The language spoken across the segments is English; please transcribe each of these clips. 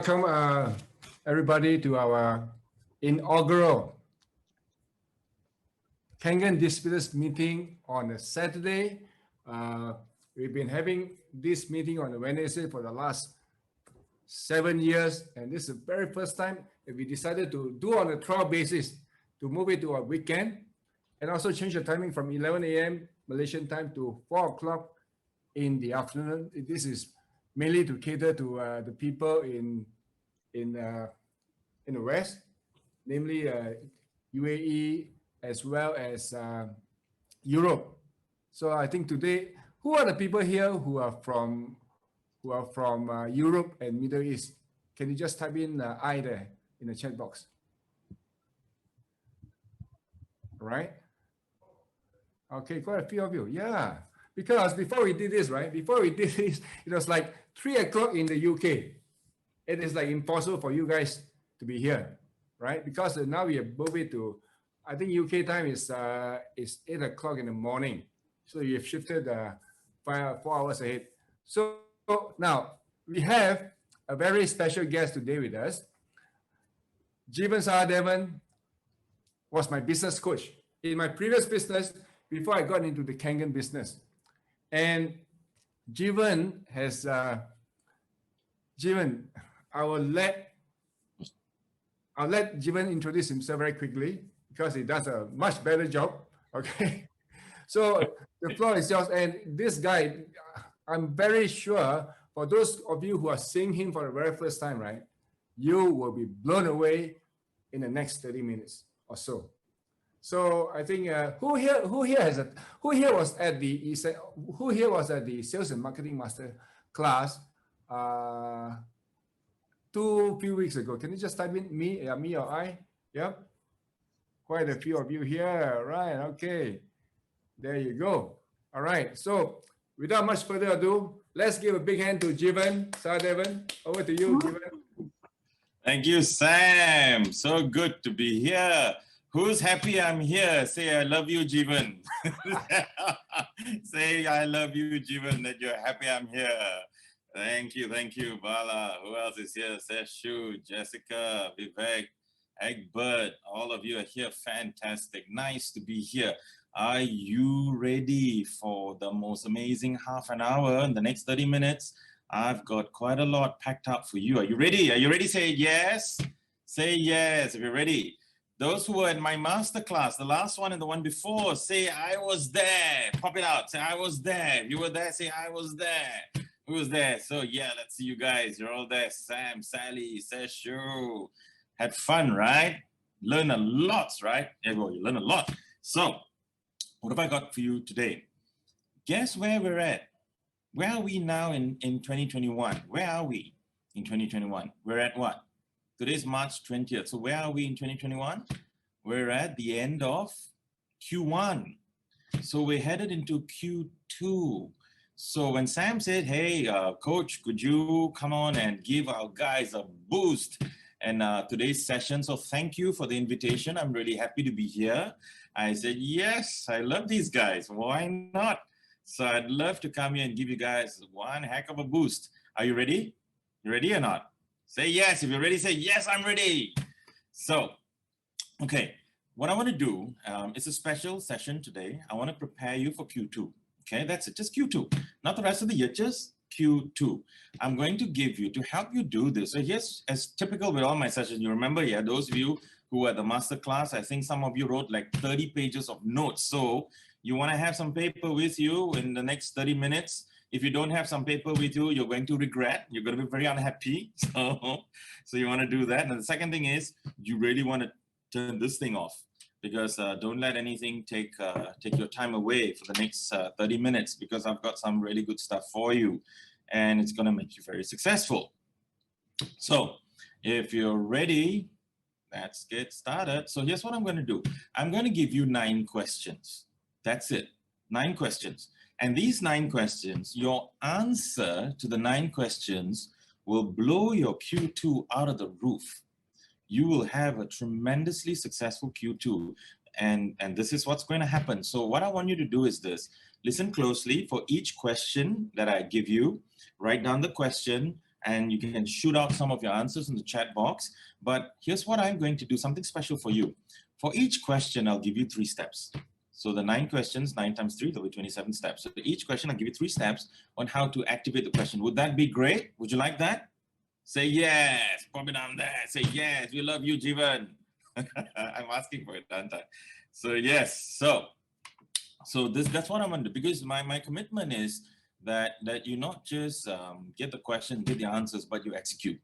Welcome, everybody, to our inaugural Kangen Disputers meeting on a Saturday. We've been having this meeting on a Wednesday for the last 7 years, and this is the very first time that we decided to do on a trial basis to move it to a weekend and also change the timing from 11 a.m. Malaysian time to 4 o'clock in the afternoon. This is mainly to cater to the people in the West, namely UAE as well as Europe. So I think today, who are the people here who are from Europe and Middle East? Can you just type in I there in the chat box? All right. Okay, quite a few of you. Yeah. Because before we did this, right? Before we did this, it was like 3 o'clock in the UK. It is like impossible for you guys to be here, right? Because now we have moved it to, I think UK time is 8 o'clock in the morning. So you have shifted 4 hours ahead. So now we have a very special guest today with us. Jeevan Sahadevan was my business coach in my previous business before I got into the Kangen business. And Jeevan has, Jeevan, I'll let Jeevan introduce himself very quickly because he does a much better job. Okay. So the floor is yours. And this guy, I'm very sure for those of you who are seeing him for the very first time, right, you will be blown away in the next 30 minutes or so. So I think who here was at the sales and marketing master class few weeks ago? Can you just type in me or I? Yep. Quite a few of you here, right? Okay. There you go. All right. So without much further ado, let's give a big hand to Jeevan Sahadevan. Over to you, Jeevan. Thank you, Sam. So good to be here. Who's happy I'm here? Say, I love you, Jeevan. Say, I love you, Jeevan, that you're happy I'm here. Thank you, Bala. Who else is here? Seshu, Jessica, Vivek, Egbert. All of you are here. Fantastic. Nice to be here. Are you ready for the most amazing half an hour in the next 30 minutes? I've got quite a lot packed up for you. Are you ready? Are you ready? Say yes. Say yes if you're ready. Those who were in my masterclass, the last one and the one before, say, I was there. Pop it out. Say, I was there. If you were there, say, I was there. Who was there? So, yeah, let's see you guys. You're all there. Sam, Sally, Seshu. Had fun, right? Learn a lot, right? Everyone, you learn a lot. So, what have I got for you today? Guess where we're at? Where are we now in 2021? Where are we in 2021? We're at what? Today's March 20th. So where are we in 2021? We're at the end of Q1. So we're headed into Q2. So when Sam said, hey, coach, could you come on and give our guys a boost in today's session? So thank you for the invitation. I'm really happy to be here. I said, yes, I love these guys. Why not? So I'd love to come here and give you guys one heck of a boost. Are you ready? You ready or not? Say yes. If you're ready, say yes, I'm ready. So, okay, what I want to do, it's a special session today. I want to prepare you for Q2. Okay, that's it, just Q2. Not the rest of the year, just Q2. I'm going to give you, to help you do this. So here's, as typical with all my sessions, you remember, yeah, those of you who are at the master class, I think some of you wrote like 30 pages of notes. So you want to have some paper with you in the next 30 minutes. If you don't have some paper with you, you're going to regret. You're going to be very unhappy. So you want to do that. And the second thing is, you really want to turn this thing off, because don't let anything take your time away for the next 30 minutes, because I've got some really good stuff for you, and it's going to make you very successful. So if you're ready, let's get started. So here's what I'm going to do. I'm going to give you 9 questions. That's it. 9 questions. And these 9 questions, your answer to the 9 questions will blow your Q2 out of the roof. You will have a tremendously successful Q2. And this is what's going to happen. So what I want you to do is this. Listen closely. For each question that I give you, write down the question, and you can shoot out some of your answers in the chat box. But here's what I'm going to do, something special for you. For each question, I'll give you 3 steps. So the 9 questions, 9 times 3, there'll be 27 steps. So for each question, I'll give you 3 steps on how to activate the question. Would that be great? Would you like that? Say yes. Pop it down there. Say yes. We love you, Jeevan. I'm asking for it, aren't I? So yes. So that's what I want to do, because my commitment is that you not just get the question, get the answers, but you execute.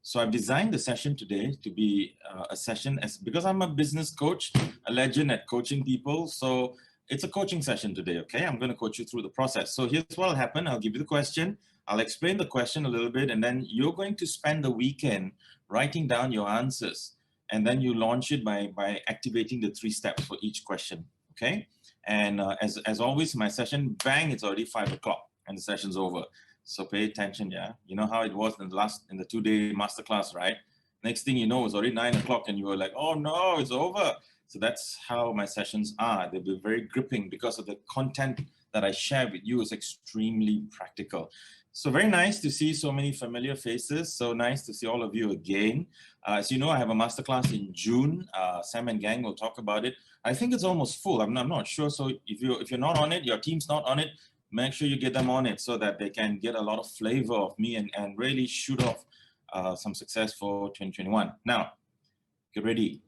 So I've designed the session today to be a session because I'm a business coach, a legend at coaching people. So it's a coaching session today, okay? I'm going to coach you through the process. So here's what will happen. I'll give you the question. I'll explain the question a little bit, and then you're going to spend the weekend writing down your answers. And then you launch it by activating the 3 steps for each question, okay? And as always, my session, bang, it's already 5 o'clock and the session's over. So pay attention, yeah? You know how it was in the 2-day masterclass, right? Next thing you know, it's already 9 o'clock and you were like, oh no, it's over. So that's how my sessions are. They'll be very gripping because of the content that I share with you is extremely practical. So very nice to see so many familiar faces. So nice to see all of you again. As you know, I have a masterclass in June. Sam and gang will talk about it. I think it's almost full. I'm not sure. So if you're not on it, your team's not on it, make sure you get them on it so that they can get a lot of flavor of me and really shoot off some success for 2021. Now, get ready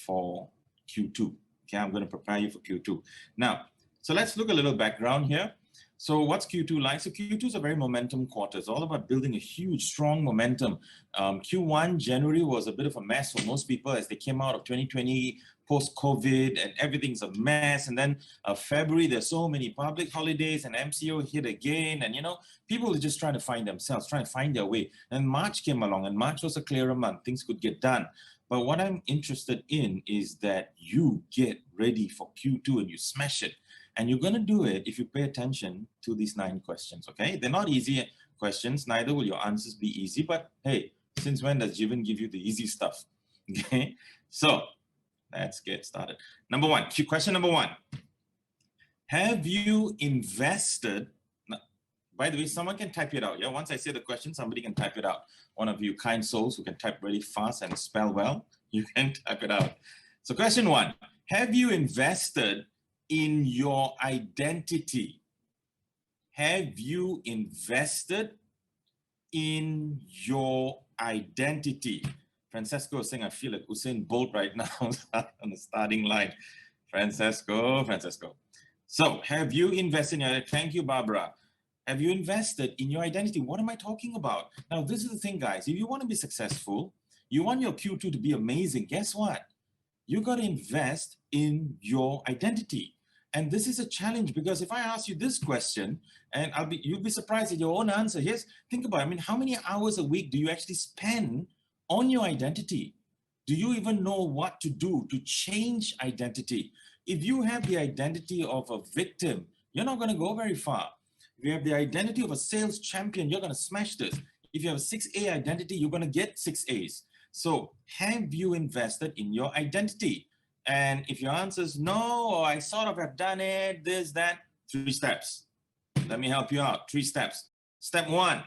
for Q2. Okay, I'm going to prepare you for Q2. Now, so let's look a little background here. So what's Q2 like? So Q2 is a very momentum quarter. It's all about building a huge, strong momentum. Q1, January was a bit of a mess for most people as they came out of 2020, post-COVID, and everything's a mess. And then February, there's so many public holidays and MCO hit again. And, you know, people are just trying to find themselves, trying to find their way. And March came along, and March was a clearer month. Things could get done. But what I'm interested in is that you get ready for Q2 and you smash it. And you're going to do it if you pay attention to these 9 questions, okay? They're not easy questions, neither will your answers be easy, but hey, since when does Jeevan give you the easy stuff, okay? So let's get started. Number 1, question number 1. Have you invested, by the way, someone can type it out, yeah? Once I say the question, somebody can type it out. One of you kind souls who can type really fast and spell well, you can type it out. So question 1, have you invested in your identity? Have you invested in your identity? Francesco is saying, I feel like Usain Bolt right now on the starting line. Francesco. So have you invested in your identity? Thank you, Barbara. Have you invested in your identity? What am I talking about? Now, this is the thing, guys. If you want to be successful, you want your Q2 to be amazing, guess what? You got to invest in your identity. And this is a challenge because if I ask you this question, and you'll be surprised at your own answer. Think about it. I mean, how many hours a week do you actually spend on your identity? Do you even know what to do to change identity? If you have the identity of a victim, you're not going to go very far. If you have the identity of a sales champion, you're going to smash this. If you have a 6A identity, you're going to get 6 A's. So have you invested in your identity? And if your answer is no, or I sort of have done it, this, that, 3 steps. Let me help you out. 3 steps. Step 1.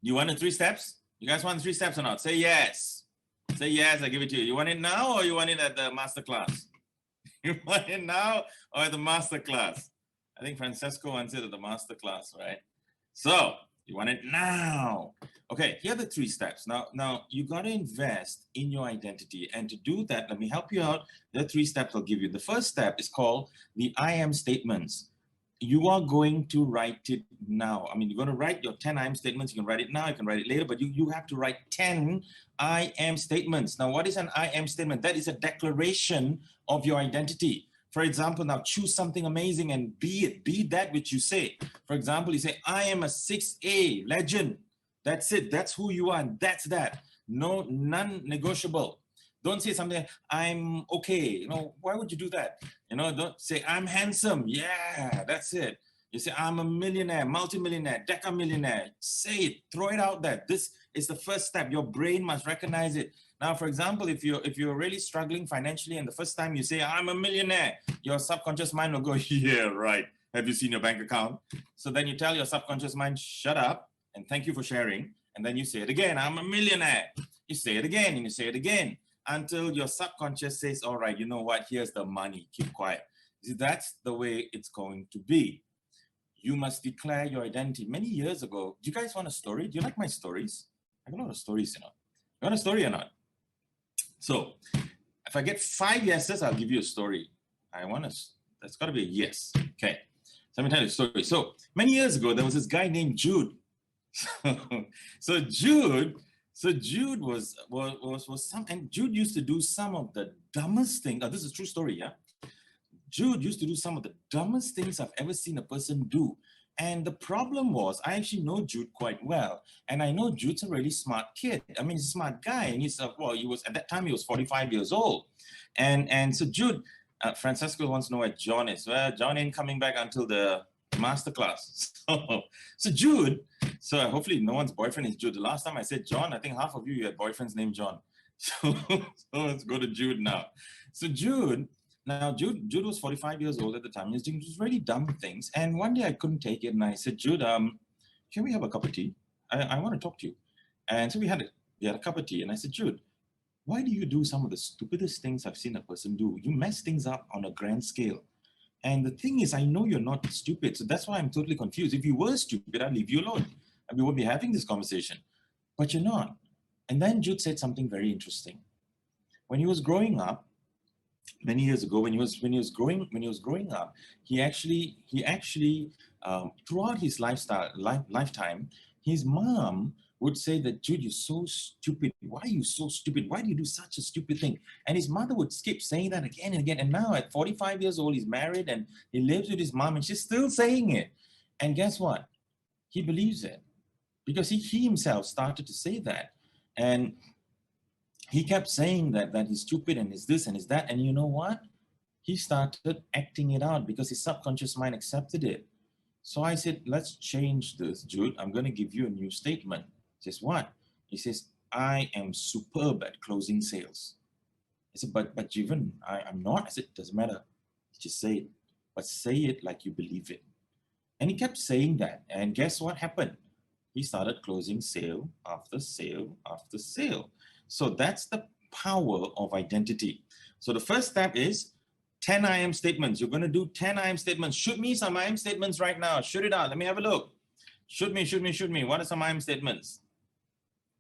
You want the 3 steps? You guys want the 3 steps or not? Say yes. Say yes, I give it to you. You want it now or you want it at the masterclass? You want it now or at the masterclass? I think Francesco wants it at the masterclass, right? So you want it now. Okay, here are the 3 steps. Now you got to invest in your identity. And to do that, let me help you out. There are 3 steps I'll give you. The first step is called the I am statements. You are going to write it now. I mean, you're going to write your 10 I am statements. You can write it now, you can write it later, but you have to write 10 I am statements. Now, what is an I am statement? That is a declaration of your identity. For example, now choose something amazing and be it. Be that which you say. For example, you say, I am a 6A legend. That's it. That's who you are. And that's that. No, non-negotiable. Don't say something like, I'm okay. You know, why would you do that? You know, don't say, I'm handsome. Yeah, that's it. You say, I'm a millionaire, multimillionaire, decamillionaire. Say it. Throw it out there. This is the first step. Your brain must recognize it. Now, for example, if you're really struggling financially and the first time you say, I'm a millionaire, your subconscious mind will go, yeah, right. Have you seen your bank account? So then you tell your subconscious mind, shut up and thank you for sharing. And then you say it again, I'm a millionaire. You say it again and you say it again until your subconscious says, all right, you know what? Here's the money. Keep quiet. See, that's the way it's going to be. You must declare your identity. Many years ago, do you guys want a story? Do you like my stories? I have a lot of stories, you know. You want a story or not? So if I get 5 yeses, I'll give you a story. That's got to be a yes. Okay. So let me tell you a story. So many years ago, there was this guy named Jude. So Jude was some, and Jude used to do some of the dumbest things. This is a true story, yeah? Jude used to do some of the dumbest things I've ever seen a person do. And the problem was, I actually know Jude quite well. And I know Jude's a really smart kid. I mean, he's a smart guy. And he's, at that time, he was 45 years old. And so Jude, Francesco wants to know where John is. Well, John ain't coming back until the masterclass. So Jude, so hopefully no one's boyfriend is Jude. The last time I said John, I think half of you had boyfriends named John. So let's go to Jude now. So Jude was 45 years old at the time. He was doing really dumb things. And one day I couldn't take it. And I said, Jude, can we have a cup of tea? I want to talk to you. And so we had a cup of tea. And I said, Jude, why do you do some of the stupidest things I've seen a person do? You mess things up on a grand scale. And the thing is, I know you're not stupid. So that's why I'm totally confused. If you were stupid, I'd leave you alone. And we won't be having this conversation. But you're not. And then Jude said something very interesting. When he was growing up, many years ago, when he was growing up, he actually throughout his lifetime, his mom would say that, Jude, you're so stupid. Why are you so stupid? Why do you do such a stupid thing? And his mother would keep saying that again and again. And now at 45 years old, he's married and he lives with his mom and she's still saying it. And guess what? He believes it because he himself started to say that. And he kept saying that he's stupid and he's this and he's that. And you know what? He started acting it out because his subconscious mind accepted it. So I said, let's change this, Jude. I'm going to give you a new statement. He says, what? He says, I am superb at closing sales. I said, but Jeevan, I'm not. I said, it doesn't matter. Just say it. But say it like you believe it. And he kept saying that. And guess what happened? He started closing sale after sale after sale. So that's the power of identity. So the first step is 10 I am statements. You're going to do 10 I am statements. Shoot me some I am statements right now. Shoot it out. Let me have a look. Shoot me. What are some I am statements?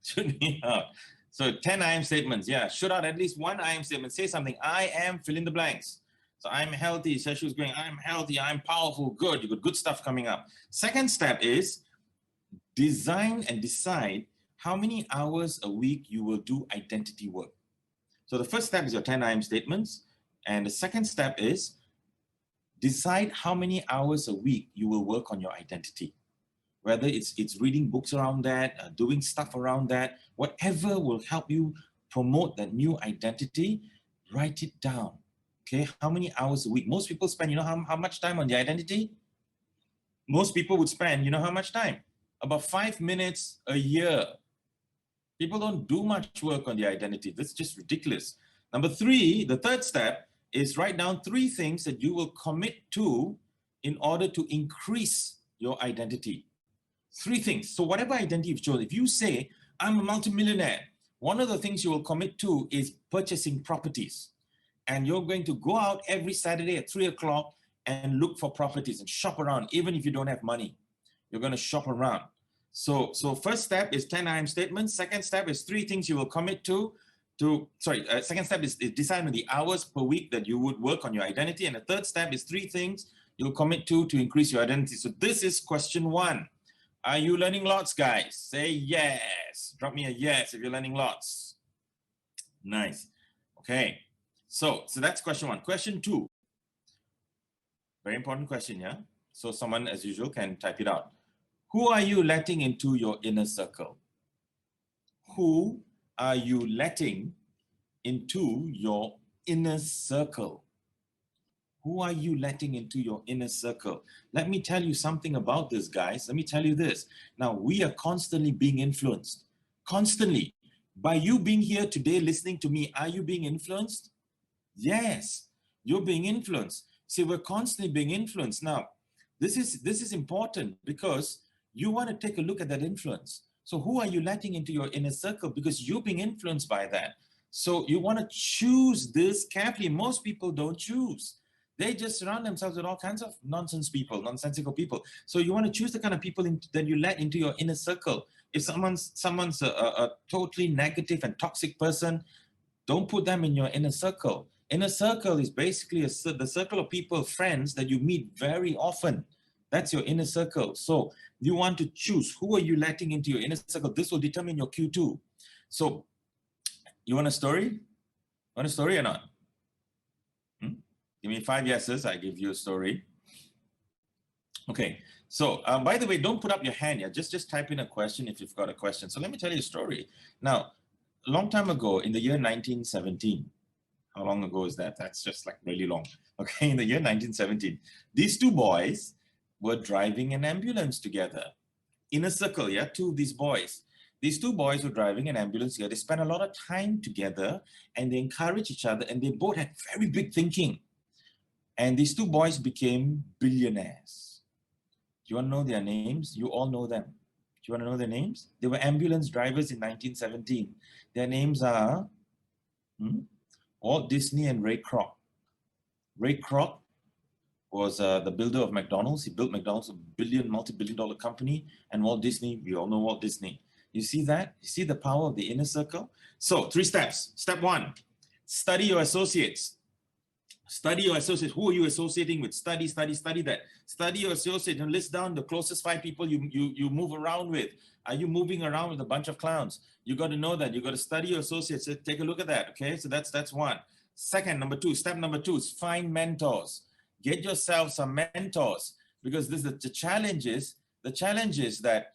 Shoot me out. So 10 I am statements. Yeah, shoot out at least one I am statement. Say something. I am, fill in the blanks. So I'm healthy. Seshu's going, I'm healthy. I'm powerful. Good. You got good stuff coming up. Second step is design and decide how many hours a week you will do identity work. So the first step is your 10 I am statements. And the second step is decide how many hours a week you will work on your identity. Whether it's reading books around that, doing stuff around that, whatever will help you promote that new identity, write it down. Okay, how many hours a week? Most people spend, you know how much time on the identity? Most people would spend, you know how much time? About 5 minutes a year. People don't do much work on the identity. That's just ridiculous. Number three, the third step is write down 3 things that you will commit to in order to increase your identity. 3 things. So whatever identity you've chosen, if you say, I'm a multimillionaire, one of the things you will commit to is purchasing properties. And you're going to go out every Saturday at 3 o'clock and look for properties and shop around, even if you don't have money. You're going to shop around. So first step is 10 I am statements. Second step is 3 things you will commit to. Second step is decide on the hours per week that you would work on your identity. And the third step is 3 things you'll commit to increase your identity. So this is question 1. Are you learning lots, guys? Say yes. Drop me a yes if you're learning lots. Nice. Okay. So that's question 1. Question 2. Very important question, yeah? So someone, as usual, can type it out. Who are you letting into your inner circle? Who are you letting into your inner circle? Who are you letting into your inner circle? Let me tell you something about this, guys. Let me tell you this. Now, we are constantly being influenced. Constantly. By you being here today listening to me, are you being influenced? Yes, you're being influenced. See, we're constantly being influenced. Now, this is important because you want to take a look at that influence. So who are you letting into your inner circle? Because you're being influenced by that. So you want to choose this carefully. Most people don't choose. They just surround themselves with all kinds of nonsense people, nonsensical people. So you want to choose the kind of people that you let into your inner circle. If someone's a totally negative and toxic person, don't put them in your inner circle. Inner circle is basically the circle of people, friends that you meet very often. That's your inner circle. So you want to choose who are you letting into your inner circle. This will determine your Q2. So you want a story? Want a story or not? Give me 5 yeses. I give you a story. Okay. So by the way, don't put up your hand yet. Just type in a question if you've got a question. So let me tell you a story. Now, a long time ago, in the year 1917, how long ago is that? That's just like really long. Okay, in the year 1917, these two boys were driving an ambulance together in a circle, yeah, two of these boys. These two boys were driving an ambulance together. They spent a lot of time together and they encouraged each other and they both had very big thinking. And these two boys became billionaires. Do you want to know their names? You all know them. Do you want to know their names? They were ambulance drivers in 1917. Their names are Walt Disney and Ray Kroc. Ray Kroc was the builder of McDonald's. He built McDonald's, a multi-billion-dollar company. And Walt Disney, we all know Walt Disney. You see that? You see the power of the inner circle? So 3 steps. Step 1, study your associates. Study your associates. Who are you associating with? Study that. Study your associates and list down the closest 5 people you move around with. Are you moving around with a bunch of clowns? You got to know that. You got to study your associates. So take a look at that. Okay, so that's 1. Second, step number 2 is find mentors. Get yourself some mentors, because this is the challenge is that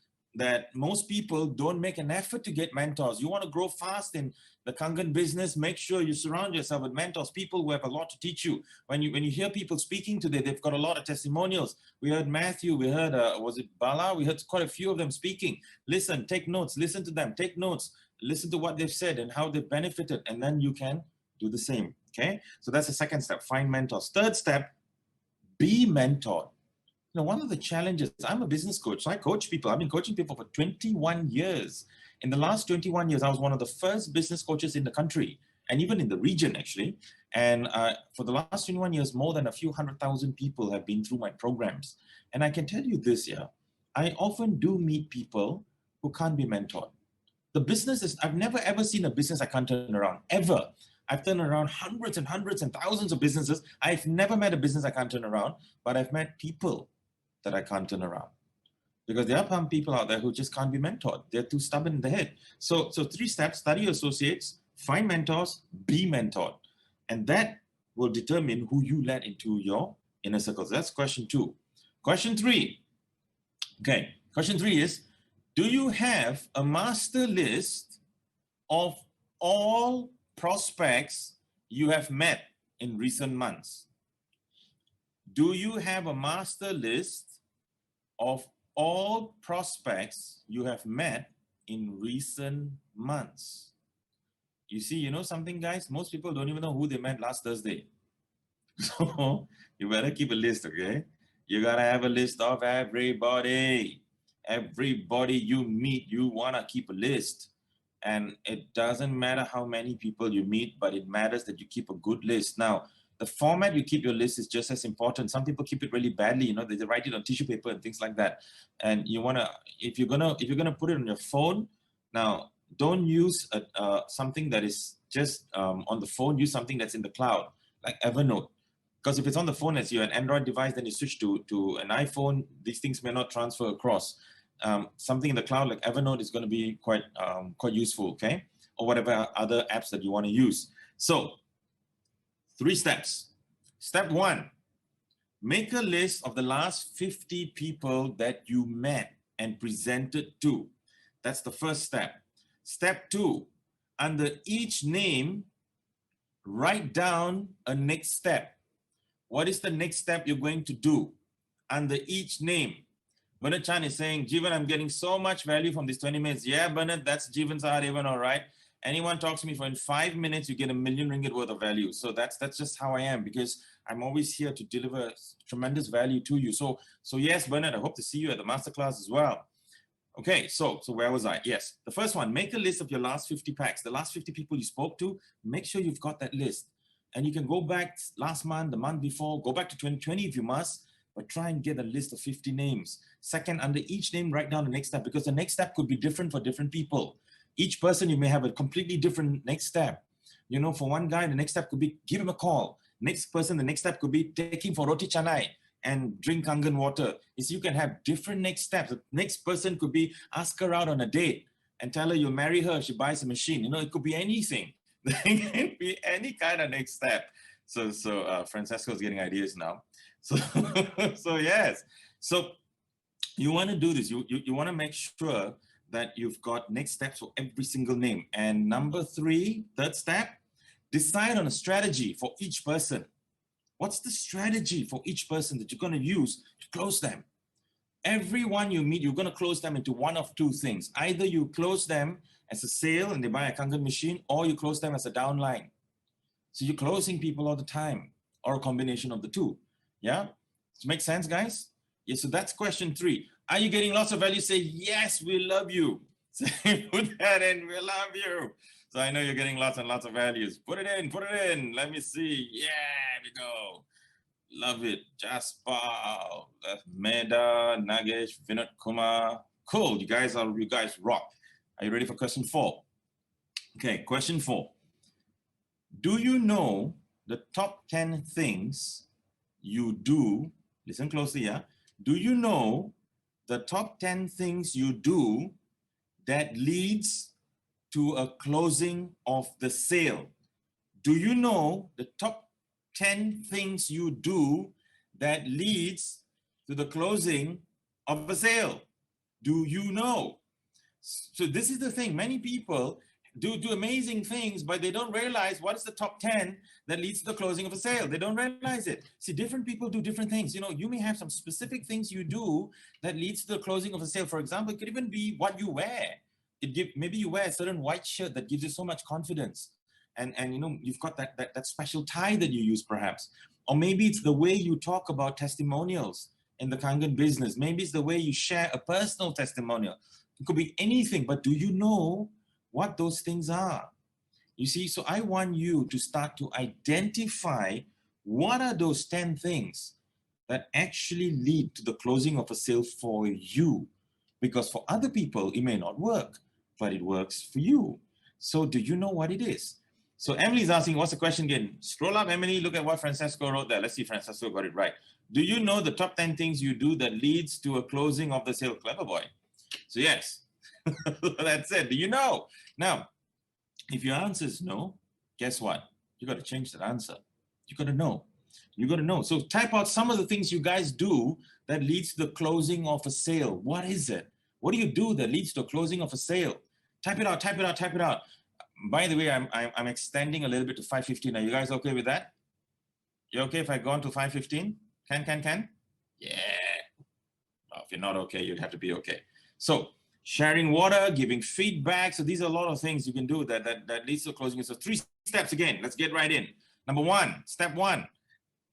most people don't make an effort to get mentors. You want to grow fast in the Kangen business, make sure you surround yourself with mentors, people who have a lot to teach you. When you hear people speaking today, they've got a lot of testimonials. We heard Matthew, we heard, was it Bala? We heard quite a few of them speaking. Listen, take notes, listen to them, take notes, listen to what they've said and how they've benefited, and then you can do the same, okay? So that's the second step, find mentors. Third step, be mentored. You know, one of the challenges, I'm a business coach, so I coach people. I've been coaching people for 21 years. In the last 21 years, I was one of the first business coaches in the country and even in the region, actually. And for the last 21 years, more than a few 100,000 people have been through my programs. And I can tell you this, yeah, I often do meet people who can't be mentored. The business is, I've never ever seen a business I can't turn around, ever. I've turned around hundreds and hundreds and thousands of businesses. I've never met a business I can't turn around, but I've met people that I can't turn around. Because there are some people out there who just can't be mentored. They're too stubborn in the head. So 3 steps, study your associates, find mentors, be mentored. And that will determine who you let into your inner circles. That's question 2. Question 3. Okay, question 3 is, do you have a master list of all prospects you have met in recent months? Do you have a master list of all prospects you have met in recent months? You see, you know something, guys? Most people don't even know who they met last Thursday. So you better keep a list, okay? You gotta have a list of everybody. Everybody you meet, you wanna keep a list. And it doesn't matter how many people you meet, but it matters that you keep a good list. Now, the format you keep your list is just as important. Some people keep it really badly, you know, they write it on tissue paper and things like that. And you wanna, if you're gonna put it on your phone, now don't use something that is just on the phone. Use something that's in the cloud, like Evernote. Because if it's on the phone as you're an Android device, then you switch to an iPhone, these things may not transfer across. Something in the cloud like Evernote is going to be quite useful, okay? Or whatever other apps that you want to use. So 3 steps. Step 1, make a list of the last 50 people that you met and presented to. That's the first step. Step 2, under each name, write down a next step. What is the next step you're going to do under each name? Bernard Chan is saying, Jeevan, I'm getting so much value from these 20 minutes. Yeah, Bernard, that's Jeevan Sahadevan, all right. Anyone talks to me for in 5 minutes, you get ₦1 million worth of value. So that's just how I am, because I'm always here to deliver tremendous value to you. So yes, Bernard, I hope to see you at the masterclass as well. Okay, so where was I? Yes, the first one, make a list of your last 50 packs. The last 50 people you spoke to, make sure you've got that list. And you can go back last month, the month before, go back to 2020 if you must, but try and get a list of 50 names. Second, under each name, write down the next step, because the next step could be different for different people. Each person, you may have a completely different next step. You know, for one guy, the next step could be give him a call. Next person, the next step could be take him for roti canai and drink Kangen water. Is you can have different next steps. The next person could be ask her out on a date and tell her you'll marry her if she buys a machine. You know, it could be anything. It can be any kind of next step. So Francesco's getting ideas now. So, so yes. So you want to do this. You want to make sure that you've got next steps for every single name. And number three, third step, decide on a strategy for each person. What's the strategy for each person that you're going to use to close them? Everyone you meet, you're going to close them into one of two things. Either you close them as a sale and they buy a Kangen machine, or you close them as a downline. So you're closing people all the time, or a combination of the two. Yeah? Does it make sense, guys? Yeah, so that's question three. Are you getting lots of value? Say, yes, we love you. Say, put that in, we love you. So I know you're getting lots and lots of values. Put it in. Let me see. Yeah, there we go. Love it. Jasper, Meda, Nagesh, Vinod Kumar. Cool. You guys rock. Are you ready for question 4? Okay, question 4. Do you know the top 10 things you do? Listen closely, yeah. Do you know the top 10 things you do that leads to a closing of the sale? Do you know the top 10 things you do that leads to the closing of a sale? Do you know? So this is the thing. Many people do amazing things, but they don't realize what is the top 10 that leads to the closing of a sale. They don't realize it. See, different people do different things. You know, you may have some specific things you do that leads to the closing of a sale. For example, it could even be what you wear. Maybe you wear a certain white shirt that gives you so much confidence. And you know, you've got that special tie that you use perhaps. Or maybe it's the way you talk about testimonials in the Kangen business. Maybe it's the way you share a personal testimonial. It could be anything, but do you know what those things are? You see, so I want you to start to identify what are those 10 things that actually lead to the closing of a sale for you. Because for other people, it may not work, but it works for you. So do you know what it is? So Emily's asking, what's the question again? Scroll up, Emily, look at what Francesco wrote there. Let's see if Francesco got it right. Do you know the top 10 things you do that leads to a closing of the sale? Clever boy. So yes, that's it. Do you know? Now, if your answer is no, guess what? You got to change that answer. You got to know. You got to know. So type out some of the things you guys do that leads to the closing of a sale. What is it? What do you do that leads to the closing of a sale? Type it out, type it out, type it out. By the way, I'm extending a little bit to 5:15. Are you guys okay with that? You okay if I go on to 5:15? Can? Yeah. Well, if you're not okay, you'd have to be okay. So sharing water, giving feedback. So these are a lot of things you can do that leads to closing. So 3 steps again. Let's get right in. Number 1, step 1,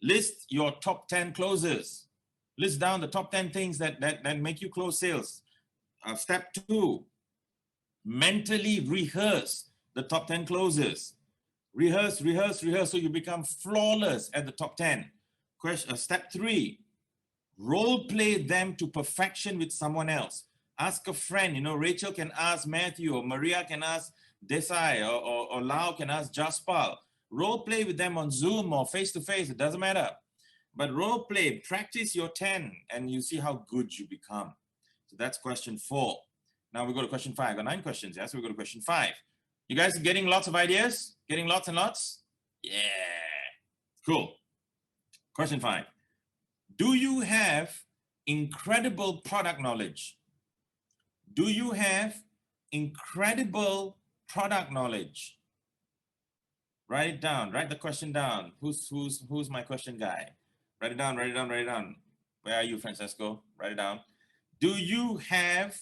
list your top 10 closes. List down the top 10 things that make you close sales. Step 2, mentally rehearse the top 10 closes. Rehearse, so you become flawless at the top 10. Step 3, role play them to perfection with someone else. Ask a friend, you know, Rachel can ask Matthew, or Maria can ask Desai, or Lau can ask Jaspal. Role play with them on Zoom or face-to-face, it doesn't matter. But role play, practice your 10, and you see how good you become. So that's question 4. Now we go to question 5. I got 9 questions, yeah? So we go to question 5. You guys are getting lots of ideas? Getting lots and lots? Yeah. Cool. Question 5. Do you have incredible product knowledge? Do you have incredible product knowledge? Write it down. Write the question down. Who's my question guy? Write it down, write it down, write it down. Where are you, Francesco? Write it down. Do you have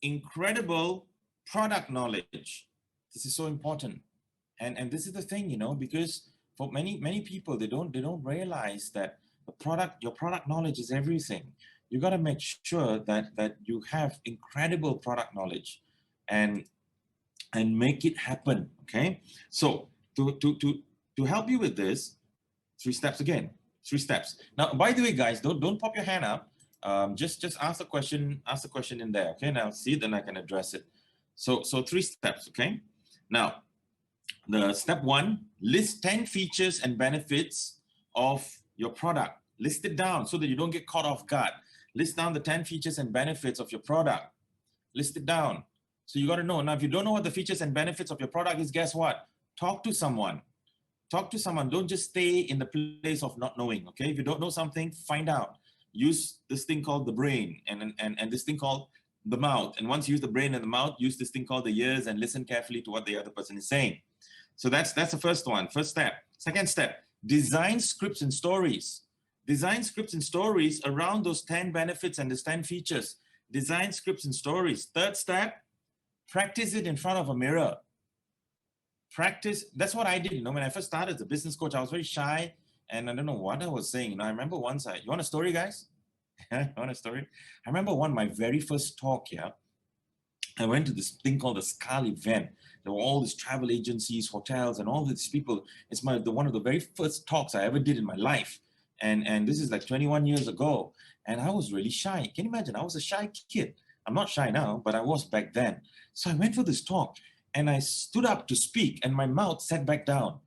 incredible product knowledge? This is so important. And this is the thing, you know, because for many people, they don't realize that your product knowledge is everything. you got to make sure that you have incredible product knowledge and make it happen. Okay, so to help you with this, 3 steps again. 3 steps. Now, by the way, guys, don't pop your hand up. Just ask the question in there. Okay, now see, then I can address it. So 3 steps. Okay, now the step 1, list 10 features and benefits of your product. List it down so that you don't get caught off guard. List down the 10 features and benefits of your product. List it down. So you got to know. Now, if you don't know what the features and benefits of your product is, guess what? Talk to someone. Talk to someone. Don't just stay in the place of not knowing. Okay, if you don't know something, find out. Use this thing called the brain and this thing called the mouth. And once you use the brain and the mouth, use this thing called the ears and listen carefully to what the other person is saying. So that's the first one, first step. Second step, design scripts and stories. Design scripts and stories around those 10 benefits and those 10 features. Design scripts and stories. Third step, practice it in front of a mirror. Practice. That's what I did. You know, when I first started as a business coach, I was very shy and I don't know what I was saying. You know, I remember once you want a story, guys? You want a story? I remember my very first talk here. I went to this thing called the Skull event. There were all these travel agencies, hotels, and all these people. It's one of the very first talks I ever did in my life. And this is like 21 years ago. And I was really shy. Can you imagine? I was a shy kid. I'm not shy now, but I was back then. So I went for this talk and I stood up to speak and my mouth sat back down.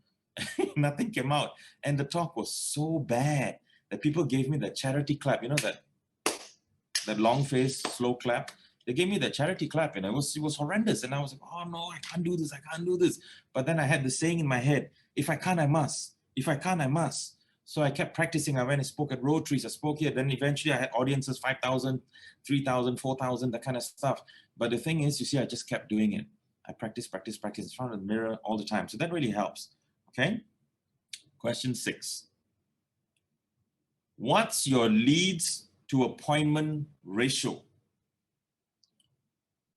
Nothing came out. And the talk was so bad that people gave me the charity clap. You know, that long face, slow clap. They gave me the charity clap and it was horrendous. And I was like, oh no, I can't do this. I can't do this. But then I had the saying in my head, if I can't, I must. If I can't, I must. So I kept practicing. I went and spoke at Rotaries. I spoke here. Then eventually I had audiences, 5,000, 3,000, 4,000, that kind of stuff. But the thing is, you see, I just kept doing it. I practice in front of the mirror all the time. So that really helps. Okay. Question 6. What's your leads to appointment ratio?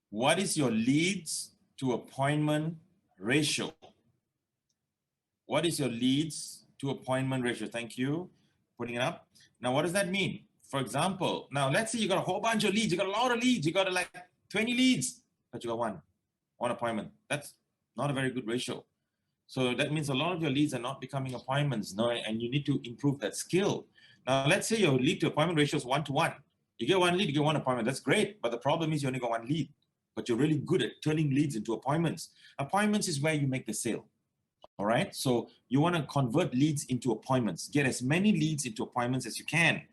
What is your leads to appointment ratio? What is your leads to appointment ratio? Thank you for putting it up. Now, what does that mean? For example, now let's say you got a whole bunch of leads. You got a lot of leads. You got like 20 leads, but you got one appointment. That's not a very good ratio. So that means a lot of your leads are not becoming appointments. No, and you need to improve that skill. Now, let's say your lead to appointment ratio is 1-to-1. You get one lead, you get one appointment. That's great. But the problem is you only got one lead. But you're really good at turning leads into appointments. Appointments is where you make the sale. All right. So you want to convert leads into appointments. Get as many leads into appointments as you can.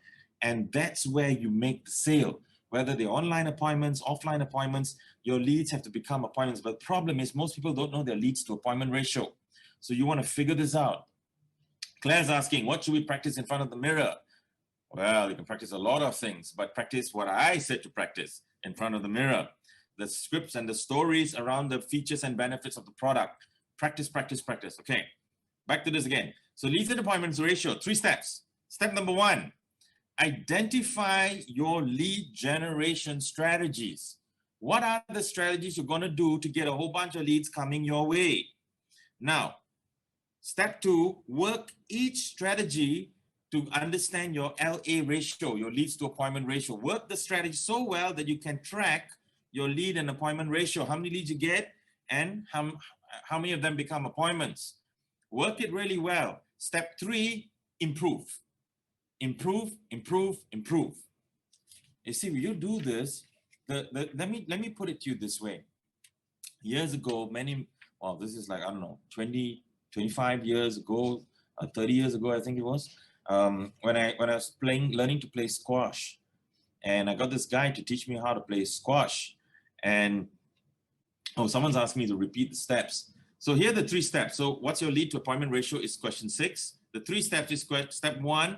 And that's where you make the sale. Whether they're online appointments, offline appointments, your leads have to become appointments. But the problem is most people don't know their leads to appointment ratio. So you want to figure this out. Claire's asking, what should we practice in front of the mirror? Well, you can practice a lot of things, but practice what I said to practice in front of the mirror. The scripts and the stories around the features and benefits of the product. Practice, practice, practice. Okay, back to this again. So leads and appointments ratio, 3 steps. Step number 1, identify your lead generation strategies. What are the strategies you're going to do to get a whole bunch of leads coming your way? Now, step 2, work each strategy to understand your LA ratio, your leads to appointment ratio. Work the strategy so well that you can track your lead and appointment ratio, how many leads you get and how many of them become appointments. Work it really well. Step 3, improve. Improve, improve, improve. You see, when you do this, let me put it to you this way. Years ago, this is like, I don't know, 20, 25 years ago, 30 years ago, I think it was, when I was learning to play squash. And I got this guy to teach me how to play squash. And someone's asked me to repeat the steps. So here are the 3 steps. So what's your lead to appointment ratio is question 6. The 3 steps is step 1,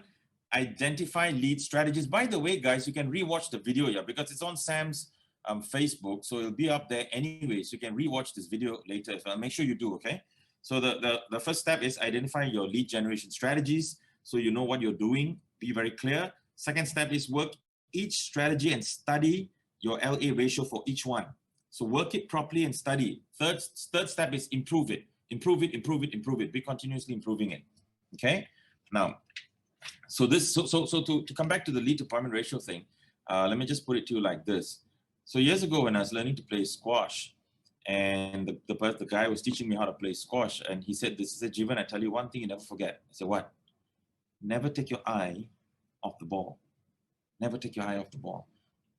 identify lead strategies. By the way, guys, you can rewatch the video here because it's on Sam's Facebook. So it'll be up there anyway. So you can rewatch this video later. So make sure you do, okay? So the first step is identify your lead generation strategies. So you know what you're doing, be very clear. Second step is work each strategy and study your LA ratio for each one. So work it properly and study. Third step is improve it. Improve it, improve it, improve it. Be continuously improving it. Okay? Now, so to come back to the lead to appointment ratio thing, Let me just put it to you like this. So years ago when I was learning to play squash, and the guy was teaching me how to play squash, and he said, this is a Jeevan, I tell you one thing you never forget. I said, what? Never take your eye off the ball. Never take your eye off the ball.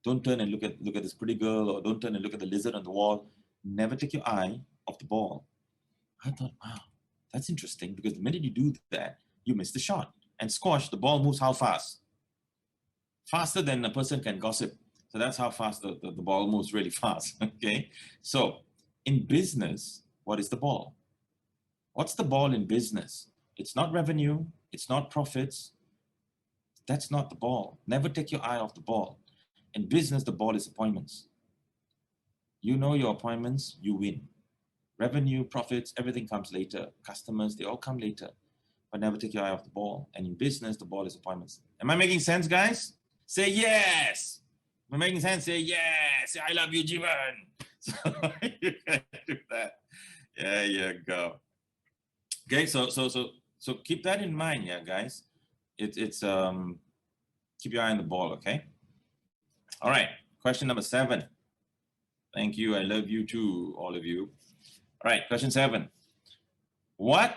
Don't turn and look at this pretty girl, or don't turn and look at the lizard on the wall. Never take your eye off the ball. I thought, wow, that's interesting, because the minute you do that, you miss the shot. And squash, the ball moves how fast? Faster than a person can gossip. So that's how fast the ball moves, really fast. Okay. So in business, what is the ball? What's the ball in business? It's not revenue. It's not profits. That's not the ball. Never take your eye off the ball. In business, the ball is appointments. You know your appointments, you win. Revenue, profits, everything comes later. Customers, they all come later. But never take your eye off the ball. And in business, the ball is appointments. Am I making sense, guys? Say yes. Am I making sense? Say yes. Say, I love you, Jeevan. So you can do that. There you go. Okay, so keep that in mind, yeah, guys. It's keep your eye on the ball, okay? All right, question number 7. Thank you. I love you too, all of you. All right, question 7. What?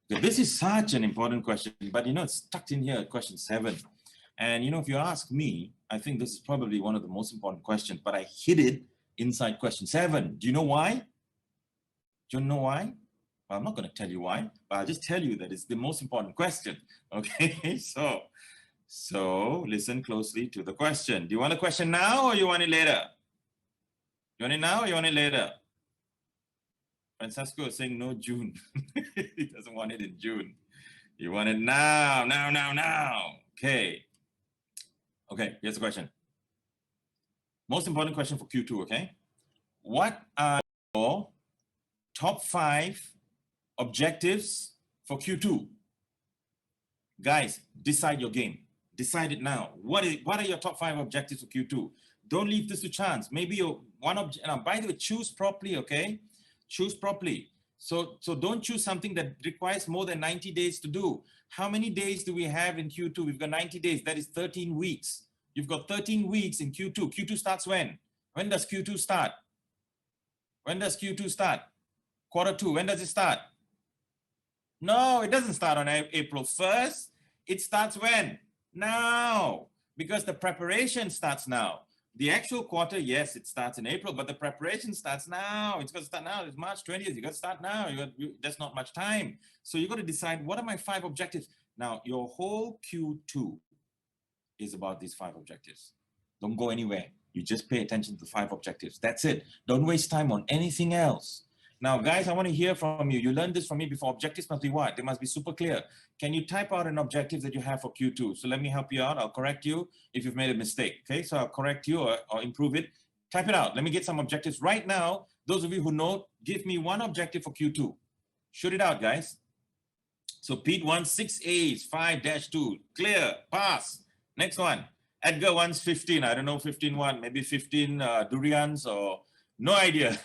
This is such an important question, but it's tucked in here at question 7. And if you ask me, I think this is probably one of the most important questions, but I hid it inside question 7. Do you know why? Do you know why? Well, I'm not going to tell you why, but I'll just tell you that it's the most important question. Okay, so listen closely to the question. Do you want the question now or you want it later? You want it now or you want it later? Francisco is saying no June. He doesn't want it in June. You want it now, now. Okay. Okay, here's the question. Most important question for Q2, okay? What are your top 5 objectives for Q2? Guys, decide your game. Decide it now. What are your top 5 objectives for Q2? Don't leave this to chance. Maybe one object. Now, by the way, choose properly, okay? Choose properly. So don't choose something that requires more than 90 days to do. How many days do we have in Q2? We've got 90 days. That is 13 weeks. You've got 13 weeks in Q2. Q2 starts when? When does Q2 start? When does Q2 start? Quarter 2. When does it start? No, it doesn't start on April 1st. It starts when? Now. Because the preparation starts now. The actual quarter, yes, it starts in April, but the preparation starts now. It's got to start now. It's March 20th. You got to start now. There's not much time. So you got to decide, what are my 5 objectives? Now, your whole Q2 is about these 5 objectives. Don't go anywhere. You just pay attention to 5 objectives. That's it. Don't waste time on anything else. Now, guys, I want to hear from you. You learned this from me before. Objectives must be what? They must be super clear. Can you type out an objective that you have for Q2? So let me help you out. I'll correct you if you've made a mistake. Okay, so I'll correct you or improve it. Type it out. Let me get some objectives right now. Those of you who know, give me one objective for Q2. Shoot it out, guys. So Pete wants 6 A's, 5-2. Clear, pass. Next one. Edgar wants 15. I don't know, 15 what? Maybe 15 durians or no idea.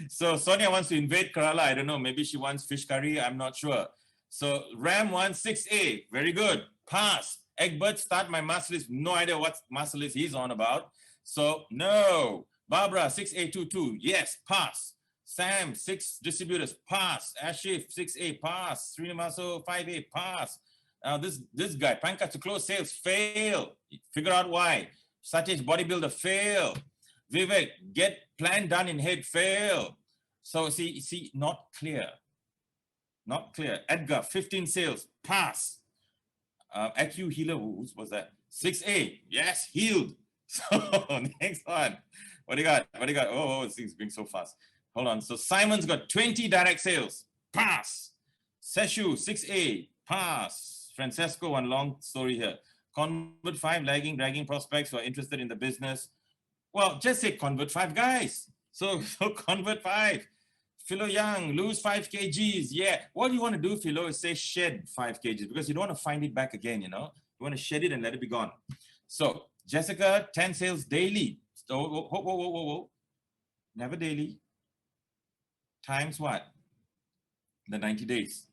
So Sonia wants to invade Kerala. I don't know. Maybe she wants fish curry. I'm not sure. So Ram wants 6A. Very good. Pass. Egbert, start my master list. No idea what master list he's on about. So no. Barbara, 6A22. Yes, pass. Sam, 6 distributors. Pass. Ashif, 6A. Pass. Srinivaso, 5A. Pass. Now this guy, Pankaj, to close sales. Fail. Figure out why. Satish, bodybuilder. Fail. Vivek, get plan done in head, fail. So see, not clear. Not clear. Edgar, 15 sales, pass. AQ healer, whose was that? 6A, yes, healed. So next one. What do you got? What do you got? Oh, this thing's going so fast. Hold on. So Simon's got 20 direct sales, pass. Seshu, 6A, pass. Francesco, one long story here. Convert 5, lagging, dragging prospects who are interested in the business. Well, just say convert 5 guys. So convert 5. Philo Young, lose 5 kgs. Yeah. What you want to do, Philo, is say shed 5 kgs because you don't want to find it back again, You want to shed it and let it be gone. So Jessica, 10 sales daily. So, whoa. Never daily. Times what? The 90 days.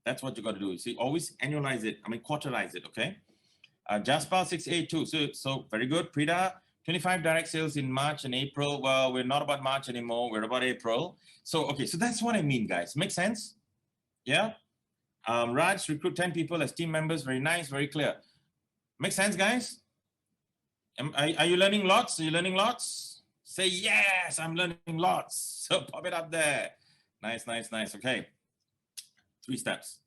That's what you got to do. See, always annualize it. Quarterize it, okay? Jasper 682. So very good. Prida, 25 direct sales in March and April. Well, we're not about March anymore. We're about April. So, okay, so that's what I mean, guys. Make sense? Yeah? Raj, recruit 10 people as team members. Very nice, very clear. Make sense, guys? Are you learning lots? Are you learning lots? Say yes, I'm learning lots. So pop it up there. Nice, nice, nice. Okay. 3 steps.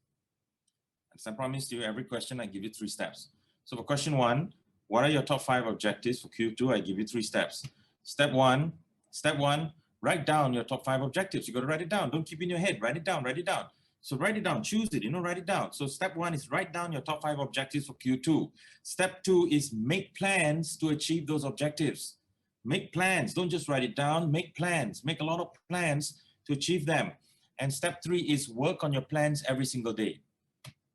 As I promised you, every question I give you 3 steps. So for question 1, what are your top 5 objectives for Q2? I give you 3 steps. Step one, write down your top 5 objectives. You got to write it down. Don't keep it in your head. Write it down, write it down. So write it down, choose it, write it down. So step 1 is write down your top 5 objectives for Q2. Step 2 is make plans to achieve those objectives. Make plans, don't just write it down, make plans, make a lot of plans to achieve them. And step 3 is work on your plans every single day.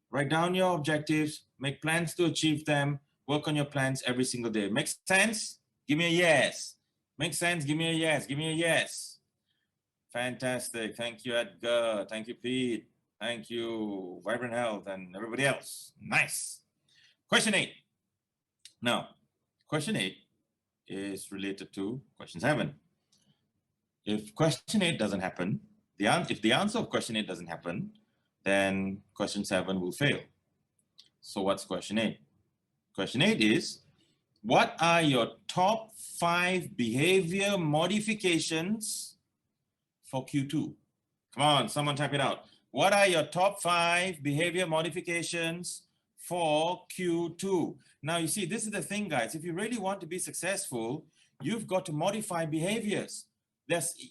Write down your objectives, make plans to achieve them, work on your plans every single day. Makes sense? Give me a yes. Makes sense? Give me a yes. Give me a yes. Fantastic. Thank you, Edgar. Thank you, Pete. Thank you, Vibrant Health, and everybody else. Nice. Question 8. Now, question 8 is related to question 7. If question 8 doesn't happen, if the answer of question 8 doesn't happen, then question 7 will fail. So what's question 8? Question 8 is, what are your top 5 behavior modifications for Q2? Come on, someone type it out. What are your top 5 behavior modifications for Q2? Now, you see, this is the thing, guys. If you really want to be successful, you've got to modify behaviors.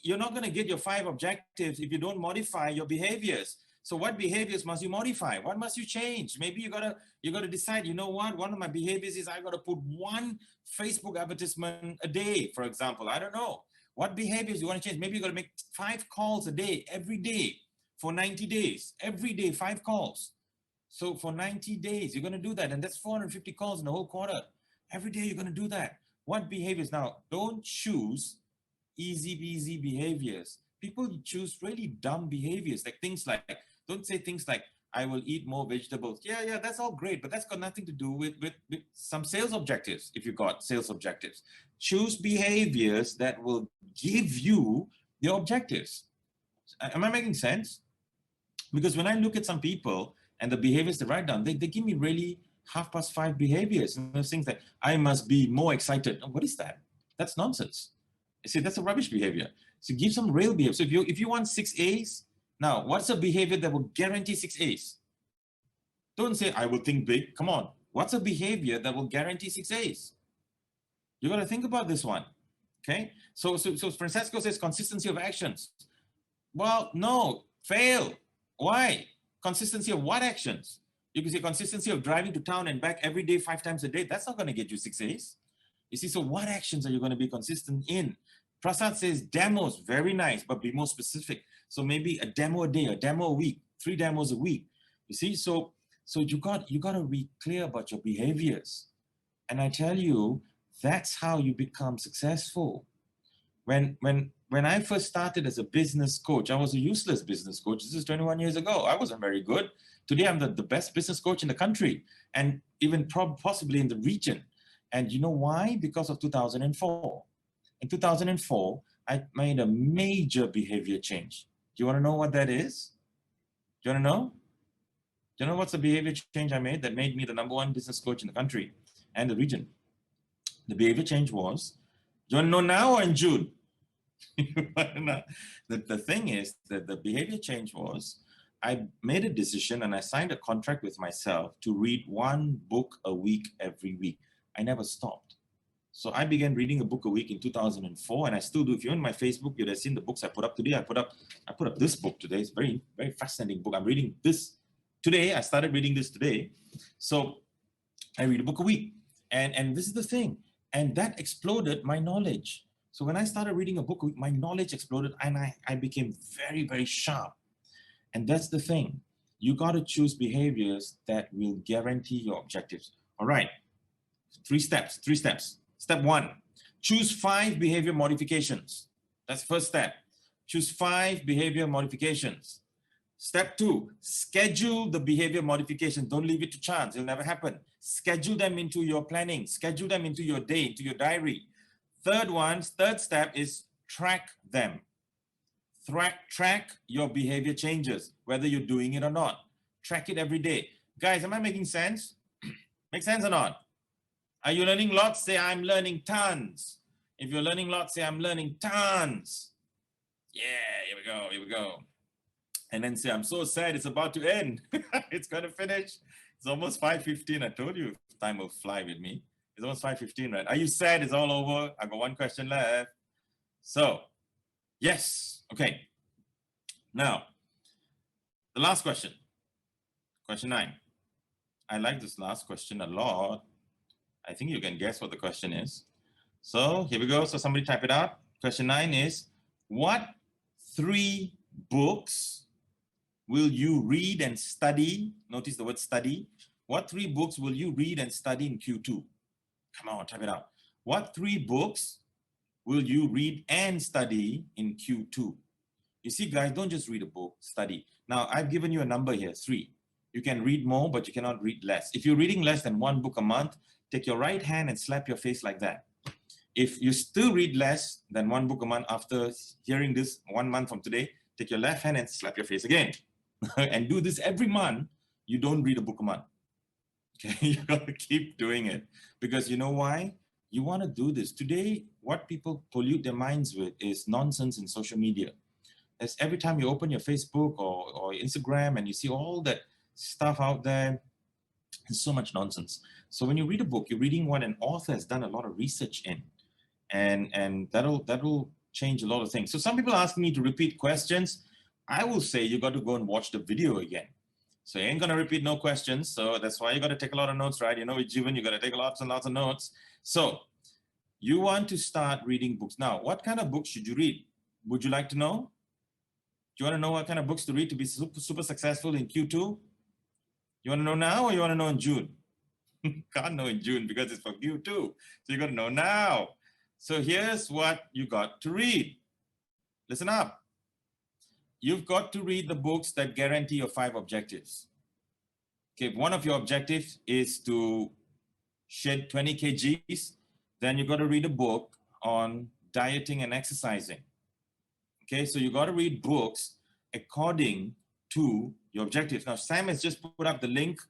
You're not going to get your 5 objectives if you don't modify your behaviors. So what behaviors must you modify? What must you change? Maybe you gotta decide, you know what? One of my behaviors is I got to put 1 Facebook advertisement a day, for example. I don't know. What behaviors you want to change? Maybe you got to make 5 calls a day, every day, for 90 days. Every day, 5 calls. So for 90 days, you're going to do that. And that's 450 calls in the whole quarter. Every day, you're going to do that. What behaviors? Now, don't choose easy peasy behaviors. People choose really dumb behaviors, like things like, don't say things like, I will eat more vegetables. Yeah, that's all great, but that's got nothing to do with some sales objectives, if you got sales objectives. Choose behaviors that will give you your objectives. Am I making sense? Because when I look at some people and the behaviors they write down, they give me really 5:30 behaviors. And those things like, I must be more excited. What is that? That's nonsense. You see, that's a rubbish behavior. So give some real behavior. So if you want 6 A's, now what's a behavior that will guarantee 6 A's? Don't say, I will think big. Come on. What's a behavior that will guarantee 6 A's? You got to think about this one. Okay. So Francesco says consistency of actions. Well, no, fail. Why? Consistency of what actions? You can say consistency of driving to town and back every day 5 times a day. That's not going to get you 6 A's. You see, so what actions are you going to be consistent in? Prasad says demos, very nice, but be more specific. So maybe a demo a day, a demo a week, 3 demos a week. You see, so you got to be clear about your behaviors. And I tell you, that's how you become successful. When I first started as a business coach, I was a useless business coach. This is 21 years ago. I wasn't very good. Today, I'm the best business coach in the country and even possibly in the region. And you know why? Because of 2004. In 2004, I made a major behavior change. Do you want to know what that is? Do you want to know? Do you know what's the behavior change I made that made me the #1 business coach in the country and the region? The behavior change was, do you want to know now or in June? The thing is that the behavior change was, I made a decision and I signed a contract with myself to read 1 book a week every week. I never stopped. So I began reading a book a week in 2004, and I still do. If you're on my Facebook, you'd have seen the books I put up today. I put up this book today. It's a very, very fascinating book. I'm reading this today. I started reading this today. So I read a book a week. And this is the thing. And that exploded my knowledge. So when I started reading a book a week, my knowledge exploded and I became very, very sharp. And that's the thing. You got to choose behaviors that will guarantee your objectives. All right. 3 steps. Step 1, choose 5 behavior modifications. That's the first step. Choose 5 behavior modifications. Step 2, schedule the behavior modification. Don't leave it to chance. It'll never happen. Schedule them into your planning. Schedule them into your day, into your diary. Third step is track them. Track your behavior changes, whether you're doing it or not. Track it every day. Guys, am I making sense? Make sense or not? Are you learning lots? Say, I'm learning tons. If you're learning lots, say, I'm learning tons. Yeah, here we go, here we go. And then say, I'm so sad it's about to end. It's going to finish. It's almost 5:15. I told you time will fly with me. It's almost 5:15, right? Are you sad it's all over? I've got one question left. So, yes. Okay. Now, the last question. Question 9. I like this last question a lot. I think you can guess what the question is. So here we go. So somebody type it out. Question 9 is, what 3 books will you read and study? Notice the word study. What 3 books will you read and study in Q2? Come on, type it out. What 3 books will you read and study in Q2? You see, guys, don't just read a book, study. Now, I've given you a number here, 3. You can read more, but you cannot read less. If you're reading less than 1 book a month, take your right hand and slap your face like that. If you still read less than 1 book a month after hearing this 1 month from today, take your left hand and slap your face again. And do this every month. You don't read a book a month. Okay, you gotta keep doing it. Because you know why? You wanna do this. Today, what people pollute their minds with is nonsense in social media. As every time you open your Facebook or Instagram and you see all that stuff out there, there's so much nonsense. So when you read a book, you're reading what an author has done a lot of research in. And that'll change a lot of things. So some people ask me to repeat questions. I will say you got to go and watch the video again. So you ain't gonna repeat no questions. So that's why you got to take a lot of notes, right? You know, with Jeevan, you got to take lots and lots of notes. So you want to start reading books. Now, what kind of books should you read? Would you like to know? Do you want to know what kind of books to read to be super successful in Q2? You want to know now or you want to know in June? Can't know in June because it's for Q2. So you got to know now. So here's what you got to read. Listen up. You've got to read the books that guarantee your 5 objectives. Okay, if one of your objectives is to shed 20 kgs, then you got to read a book on dieting and exercising. Okay, so you got to read books according to your objectives. Now, Sam has just put up the link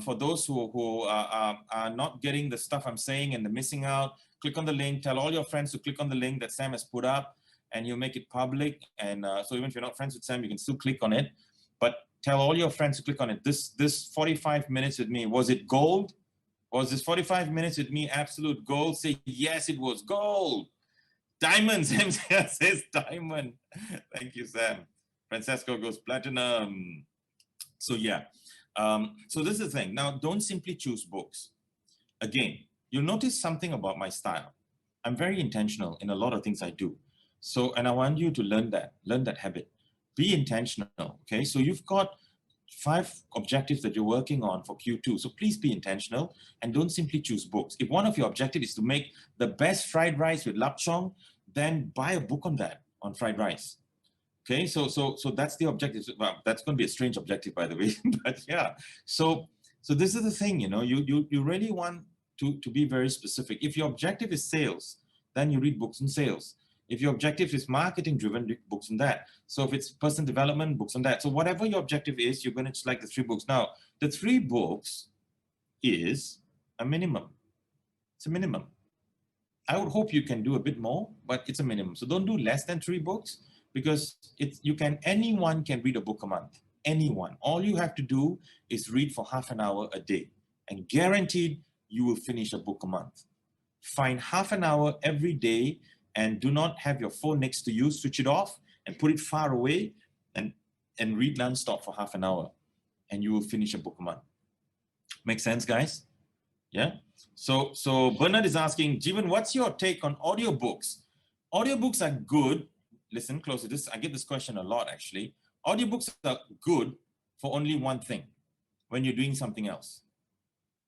for those who are not getting the stuff I'm saying and they're missing out. Click on the link. Tell all your friends to click on the link that Sam has put up, and you make it public. And so even if you're not friends with Sam, you can still click on it. But tell all your friends to click on it. This 45 minutes with me, was it gold? Was this 45 minutes with me absolute gold? Say yes, it was gold. Diamond. Sam says diamond. Thank you, Sam. Francesco goes platinum. So yeah. So this is the thing. Now, don't simply choose books. Again, you'll notice something about my style. I'm very intentional in a lot of things I do. So, and I want you to learn that habit. Be intentional, okay? So you've got 5 objectives that you're working on for Q2. So please be intentional and don't simply choose books. If one of your objectives is to make the best fried rice with lapchong, then buy a book on that, on fried rice. Okay, so that's the objective. Well, that's going to be a strange objective, by the way, but yeah. So this is the thing, you know, you really want to be very specific. If your objective is sales, then you read books on sales. If your objective is marketing driven, read books on that. So if it's personal development, books on that. So whatever your objective is, you're going to select the 3 books. Now, the 3 books is a minimum. It's a minimum. I would hope you can do a bit more, but it's a minimum. So don't do less than 3 books. Because anyone can read a book a month, anyone. All you have to do is read for half an hour a day, and guaranteed you will finish a book a month. Find half an hour every day, and do not have your phone next to you. Switch it off and put it far away, and read nonstop for half an hour, and you will finish a book a month. Make sense, guys? Yeah. So Bernard is asking, Jeevan, what's your take on audiobooks? Audiobooks are good. Listen closely. I get this question a lot, actually. Audiobooks are good for only one thing: when you're doing something else.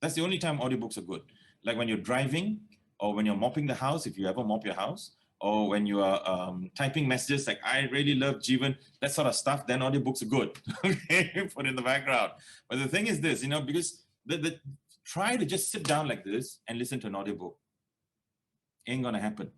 That's the only time audiobooks are good. Like when you're driving, or when you're mopping the house, if you ever mop your house, or when you are typing messages like, I really love Jeevan, that sort of stuff, then audiobooks are good. Okay, put in the background. But the thing is this, you know, because try to just sit down like this and listen to an audiobook. Ain't gonna happen.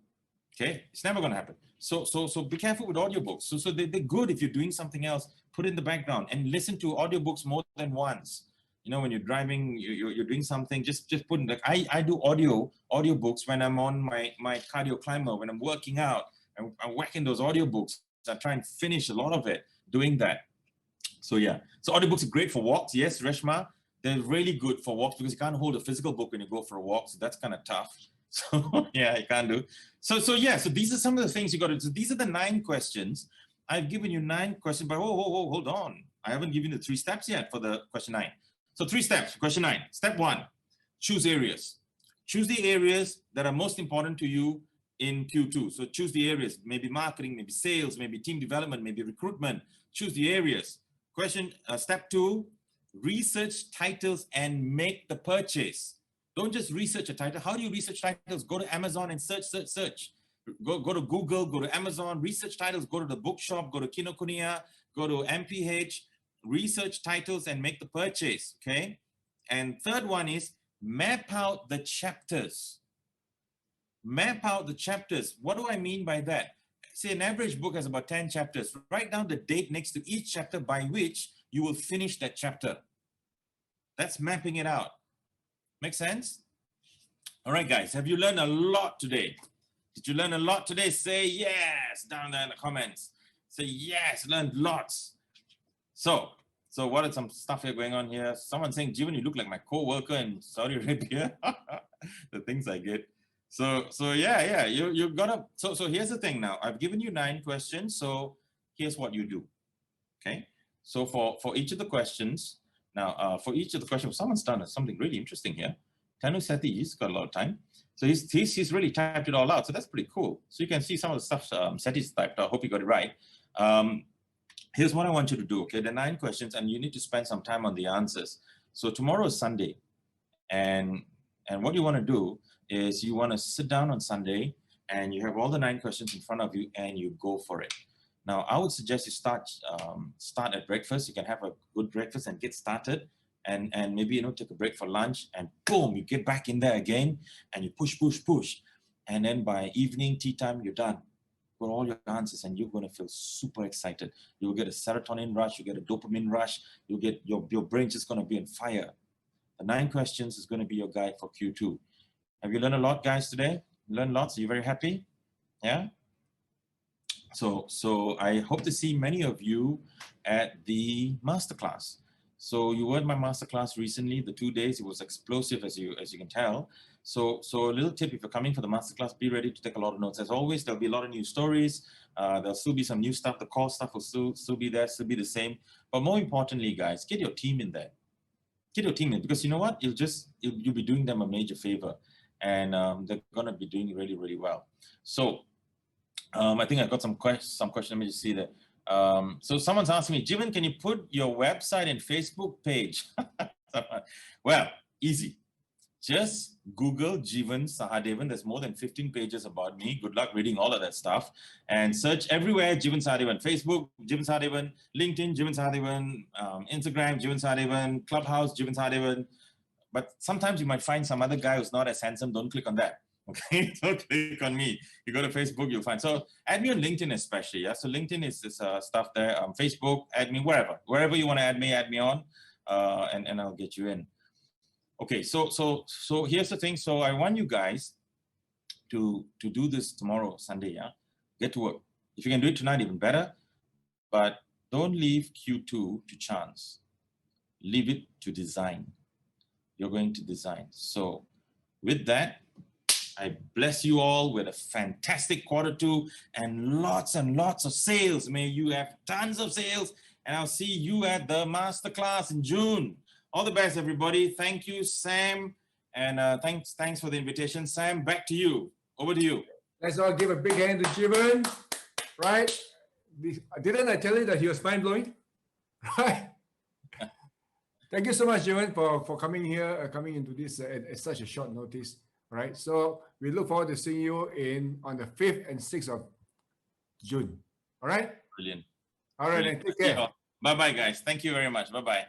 Okay, it's never gonna happen. So be careful with audiobooks. So they're good if you're doing something else. Put it in the background and listen to audiobooks more than once. You know, when you're driving, you're doing something, just put in, like I do audiobooks when I'm on my cardio climber, when I'm working out, and I'm whacking those audiobooks. I try and finish a lot of it doing that. So yeah, so audiobooks are great for walks. Yes, Reshma, they're really good for walks because you can't hold a physical book when you go for a walk. So that's kind of tough. So yeah, you can't do. So yeah, so these are some of the things you got to do. So these are the 9 questions. I've given you 9 questions, but hold on. I haven't given you the 3 steps yet for the question 9. So 3 steps, question 9. Step 1, choose areas. Choose the areas that are most important to you in Q2. So choose the areas, maybe marketing, maybe sales, maybe team development, maybe recruitment. Choose the areas. Step 2, research titles and make the purchase. Don't just research a title. How do you research titles? Go to Amazon and search. Go to Google, go to Amazon, research titles, go to the bookshop, go to Kinokuniya, go to MPH, research titles and make the purchase, okay? And third one is map out the chapters. Map out the chapters. What do I mean by that? Say an average book has about 10 chapters. Write down the date next to each chapter by which you will finish that chapter. That's mapping it out. Make sense? All right, guys, have you learned a lot today? Did you learn a lot today? Say yes down there in the comments. Say yes, learned lots. So what are some stuff here going on here? Someone saying, Jeevan, you look like my co-worker in Saudi Arabia. The things I get. So yeah, you gotta, so here's the thing now. I've given you 9 questions. So here's what you do. Okay. So for each of the questions, now for each of the questions, someone's done something really interesting here. Tanu Seti, he's got a lot of time. So he's really typed it all out. So that's pretty cool. So you can see some of the stuff Seti's typed out. I hope you got it right. Here's what I want you to do, okay? There are 9 questions and you need to spend some time on the answers. So tomorrow is Sunday. And what you want to do is you want to sit down on Sunday and you have all the 9 questions in front of you and you go for it. Now, I would suggest you start at breakfast. You can have a good breakfast and get started. And maybe, you know, take a break for lunch and boom, you get back in there again and you push. And then by evening, tea time, you're done. Got all your answers and you're going to feel super excited. You'll get a serotonin rush, you get a dopamine rush, you'll get your brain's just going to be on fire. The 9 questions is going to be your guide for Q2. Have you learned a lot, guys, today? Learned lots? Are you very happy? Yeah? So I hope to see many of you at the masterclass. So you were at my masterclass recently, the 2 days. It was explosive, as you can tell. So a little tip, if you're coming for the masterclass, be ready to take a lot of notes. As always, there'll be a lot of new stories. There'll still be some new stuff. The core stuff will still be there, still be the same. But more importantly, guys, get your team in there. Get your team in, because you know what? You'll be doing them a major favor, and they're gonna be doing really, really well. So I think I got some questions. Let me just see that. So someone's asking me, Jeevan, can you put your website and Facebook page? Well, easy. Just Google Jeevan Sahadevan. There's more than 15 pages about me. Good luck reading all of that stuff. And search everywhere Jeevan Sahadevan. Facebook, Jeevan Sahadevan. LinkedIn, Jeevan Sahadevan. Instagram, Jeevan Sahadevan. Clubhouse, Jeevan Sahadevan. But sometimes you might find some other guy who's not as handsome. Don't click on that. Okay, don't click on me. You go to Facebook, you'll find. So add me on LinkedIn especially. Yeah, so LinkedIn is stuff there. Facebook, add me wherever you want to add me on, and I'll get you in. Okay, so here's the thing. So I want you guys to do this tomorrow, Sunday. Yeah, get to work. If you can do it tonight, even better. But don't leave Q2 to chance. Leave it to design. You're going to design. So with that, I bless you all with a fantastic Q2 and lots of sales. May you have tons of sales, and I'll see you at the masterclass in June. All the best, everybody. Thank you, Sam, and thanks for the invitation. Sam, back to you. Over to you. Let's all give a big hand to Jeevan, right? Didn't I tell you that he was mind-blowing? Right? Thank you so much, Jeevan, for coming here, coming into this at such a short notice. All right. So we look forward to seeing you on the 5th and 6th of June. All right. Brilliant. All right. Brilliant. Then take care. Bye-bye, guys. Thank you very much. Bye-bye.